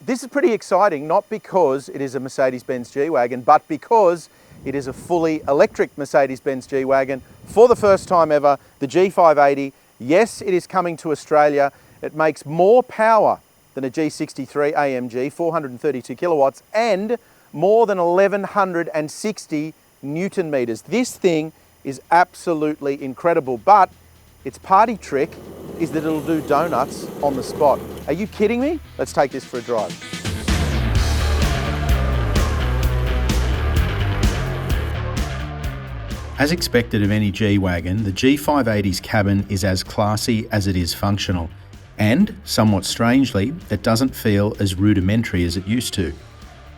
This is pretty exciting, not because it is a Mercedes-Benz G-Wagen, but because it is a fully electric Mercedes-Benz G-Wagen for the first time ever, the G580. Yes, it is coming to Australia. It makes more power than a G63 AMG, 432 kilowatts, and more than 1,160 Newton meters. This thing is absolutely incredible, but its party trick is that it'll do donuts on the spot. Are you kidding me? Let's take this for a drive. As expected of any G-Wagen, the G580's cabin is as classy as it is functional. And, somewhat strangely, it doesn't feel as rudimentary as it used to.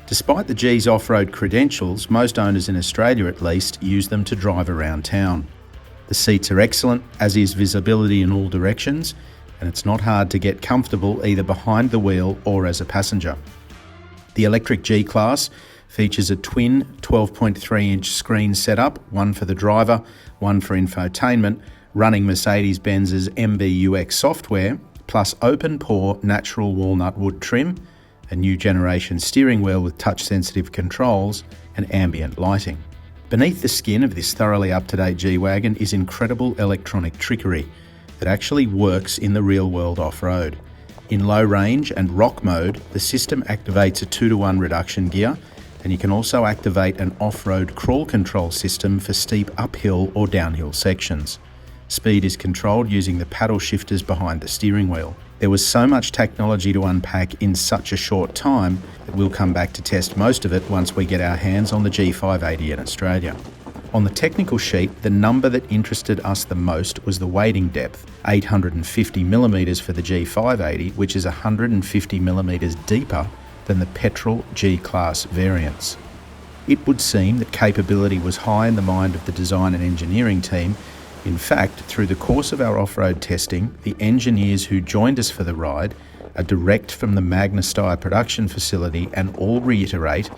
Despite the G's off-road credentials, most owners in Australia at least use them to drive around town. The seats are excellent, as is visibility in all directions, and it's not hard to get comfortable either behind the wheel or as a passenger. The electric G-Class features a twin 12.3-inch screen setup, one for the driver, one for infotainment, running Mercedes-Benz's MBUX software, plus open-pore natural walnut wood trim, a new generation steering wheel with touch-sensitive controls, and ambient lighting. Beneath the skin of this thoroughly up-to-date G-Wagen is incredible electronic trickery that actually works in the real world off-road. In low range and rock mode, the system activates a 2-to-1 reduction gear, and you can also activate an off-road crawl control system for steep uphill or downhill sections. Speed is controlled using the paddle shifters behind the steering wheel. There was so much technology to unpack in such a short time that we'll come back to test most of it once we get our hands on the G580 in Australia. On the technical sheet, the number that interested us the most was the wading depth, 850mm for the G580, which is 150mm deeper than the petrol G-Class variants. It would seem that capability was high in the mind of the design and engineering team. In fact, through the course of our off-road testing, the engineers who joined us for the ride are direct from the Magna Steyr production facility and all reiterate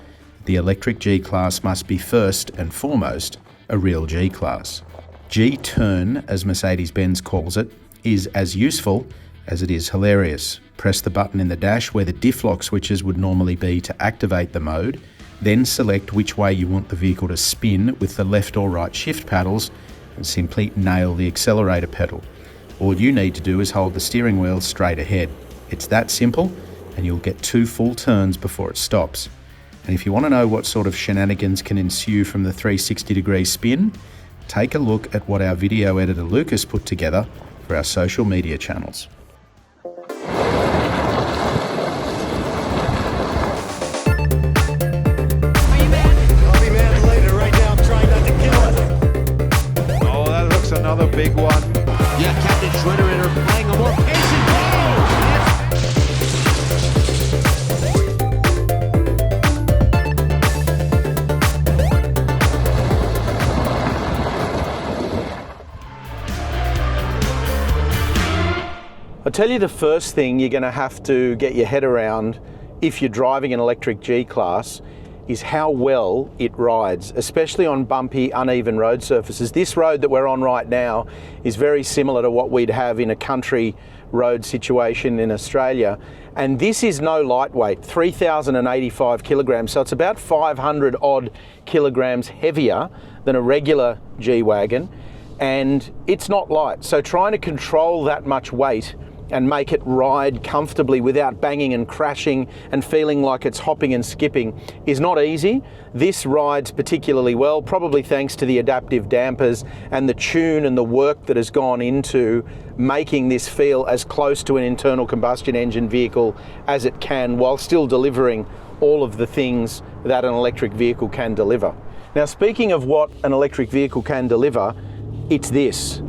the electric G-Class must be first and foremost a real G-Class. G-Turn, as Mercedes-Benz calls it, is as useful as it is hilarious. Press the button in the dash where the diff lock switches would normally be to activate the mode, then select which way you want the vehicle to spin with the left or right shift paddles, and simply nail the accelerator pedal. All you need to do is hold the steering wheel straight ahead. It's that simple, and you'll get 2 full turns before it stops. And if you want to know what sort of shenanigans can ensue from the 360-degree spin, take a look at what our video editor Lucas put together for our social media channels. Another big one. Yeah, Captain Shredder and her playing a more patient I'll tell you the first thing you're going to have to get your head around if you're driving an electric G-Class is how well it rides, especially on bumpy, uneven road surfaces. This road that we're on right now is very similar to what we'd have in a country road situation in Australia. And this is no lightweight, 3,085 kilograms. So it's about 500 odd kilograms heavier than a regular G-Wagen. And it's not light. So trying to control that much weight and make it ride comfortably without banging and crashing and feeling like it's hopping and skipping is not easy. This rides particularly well, probably thanks to the adaptive dampers and the tune and the work that has gone into making this feel as close to an internal combustion engine vehicle as it can, while still delivering all of the things that an electric vehicle can deliver. Now, speaking of what an electric vehicle can deliver, it's this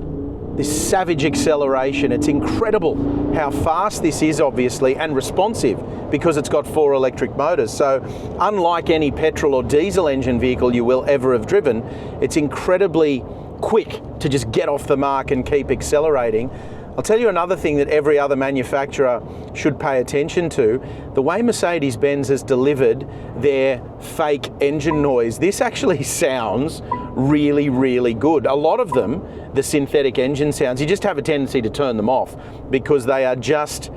savage acceleration. It's incredible how fast this is, obviously, and responsive because it's got 4 electric motors. So unlike any petrol or diesel engine vehicle you will ever have driven, it's incredibly quick to just get off the mark and keep accelerating. I'll tell you another thing that every other manufacturer should pay attention to. The way Mercedes-Benz has delivered their fake engine noise, this actually sounds really, really good. A lot of them, the synthetic engine sounds, you just have a tendency to turn them off because they are just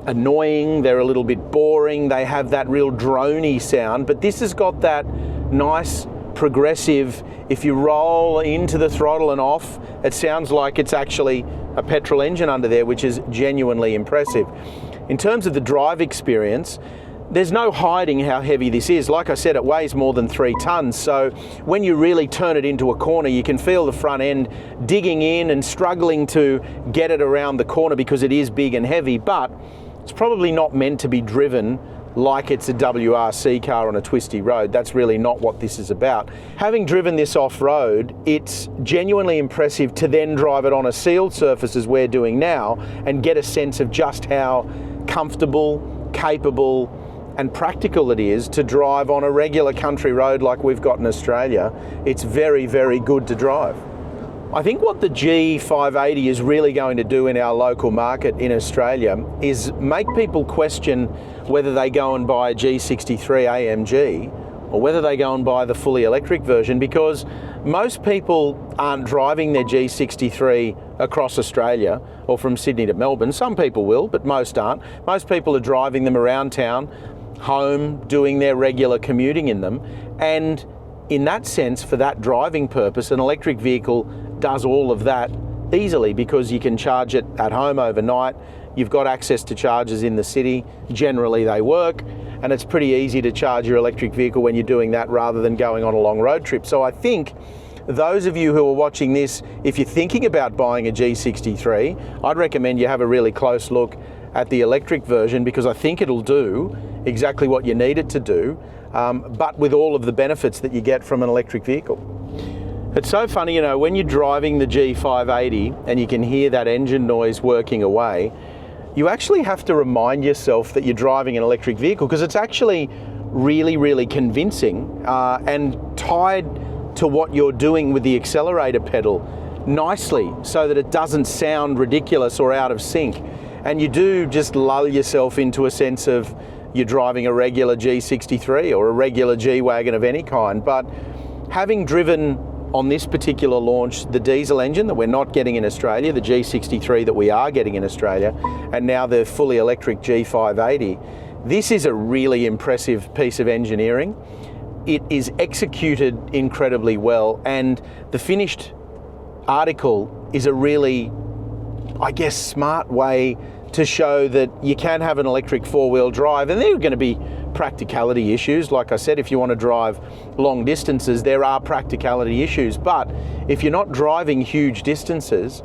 annoying, they're a little bit boring, they have that real droney sound, but this has got that nice progressive, if you roll into the throttle and off, it sounds like it's actually a petrol engine under there, which is genuinely impressive. In terms of the drive experience, there's no hiding how heavy this is. Like I said, it weighs more than 3 tons, so when you really turn it into a corner, you can feel the front end digging in and struggling to get it around the corner because it is big and heavy, but it's probably not meant to be driven like it's a WRC car on a twisty road. That's really not what this is about. Having driven this off-road, it's genuinely impressive to then drive it on a sealed surface as we're doing now and get a sense of just how comfortable, capable and practical it is to drive on a regular country road like we've got in Australia. It's very, very good to drive. I think what the G580 is really going to do in our local market in Australia is make people question whether they go and buy a G63 AMG or whether they go and buy the fully electric version, because most people aren't driving their G63 across Australia or from Sydney to Melbourne. Some people will, but most aren't. Most people are driving them around town, home, doing their regular commuting in them, and in that sense, for that driving purpose, an electric vehicle does all of that easily because you can charge it at home overnight. You've got access to chargers in the city. Generally they work, and it's pretty easy to charge your electric vehicle when you're doing that rather than going on a long road trip. So I think those of you who are watching this, if you're thinking about buying a G63, I'd recommend you have a really close look at the electric version, because I think it'll do exactly what you need it to do, but with all of the benefits that you get from an electric vehicle. It's so funny, you know, when you're driving the G580 and you can hear that engine noise working away, you actually have to remind yourself that you're driving an electric vehicle, because it's actually really, really convincing and tied to what you're doing with the accelerator pedal nicely so that it doesn't sound ridiculous or out of sync. And you do just lull yourself into a sense of you're driving a regular G63 or a regular G-Wagen of any kind. But having driven on this particular launch the diesel engine that we're not getting in Australia, the G63 that we are getting in Australia, and now the fully electric G580, this is a really impressive piece of engineering. It is executed incredibly well, and the finished article is a really, I guess, smart way to show that you can have an electric four-wheel drive, and there are going to be practicality issues. Like I said, if you want to drive long distances, there are practicality issues, but if you're not driving huge distances,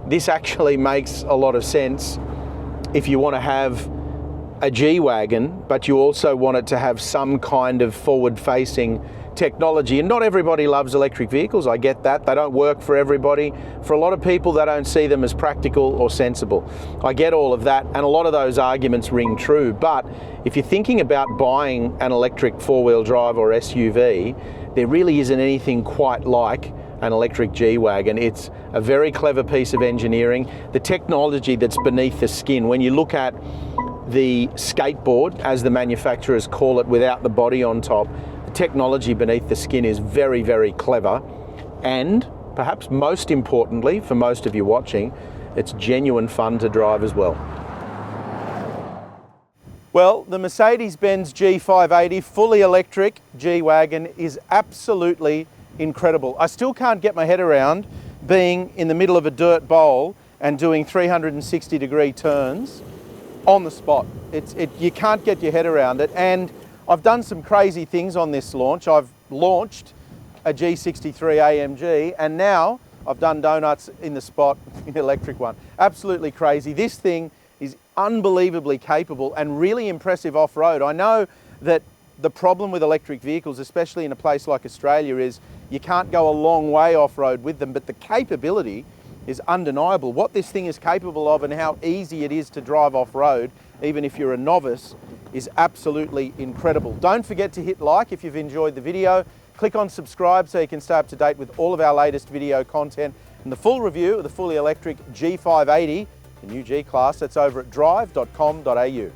this actually makes a lot of sense if you want to have a G-Wagen, but you also want it to have some kind of forward-facing technology. And not everybody loves electric vehicles, I get that. They don't work for everybody. For a lot of people, they don't see them as practical or sensible. I get all of that, and a lot of those arguments ring true. But if you're thinking about buying an electric four-wheel drive or SUV, there really isn't anything quite like an electric G-Wagen. It's a very clever piece of engineering. The technology that's beneath the skin, when you look at the skateboard, as the manufacturers call it, without the body on top, the technology beneath the skin is very, very clever. And perhaps most importantly, for most of you watching, it's genuine fun to drive as well. Well, the Mercedes-Benz G580 fully electric G-Wagen is absolutely incredible. I still can't get my head around being in the middle of a dirt bowl and doing 360-degree turns on the spot. You can't get your head around it. And I've done some crazy things on this launch. I've launched a G63 AMG, and now I've done donuts in the spot in the electric one. Absolutely crazy. This thing is unbelievably capable and really impressive off-road. I know that the problem with electric vehicles, especially in a place like Australia, is you can't go a long way off-road with them, but the capability is undeniable. What this thing is capable of and how easy it is to drive off-road, even if you're a novice, is absolutely incredible. Don't forget to hit like if you've enjoyed the video. Click on subscribe so you can stay up to date with all of our latest video content. And the full review of the fully electric G580, the new G-Class, that's over at Drive.com.au.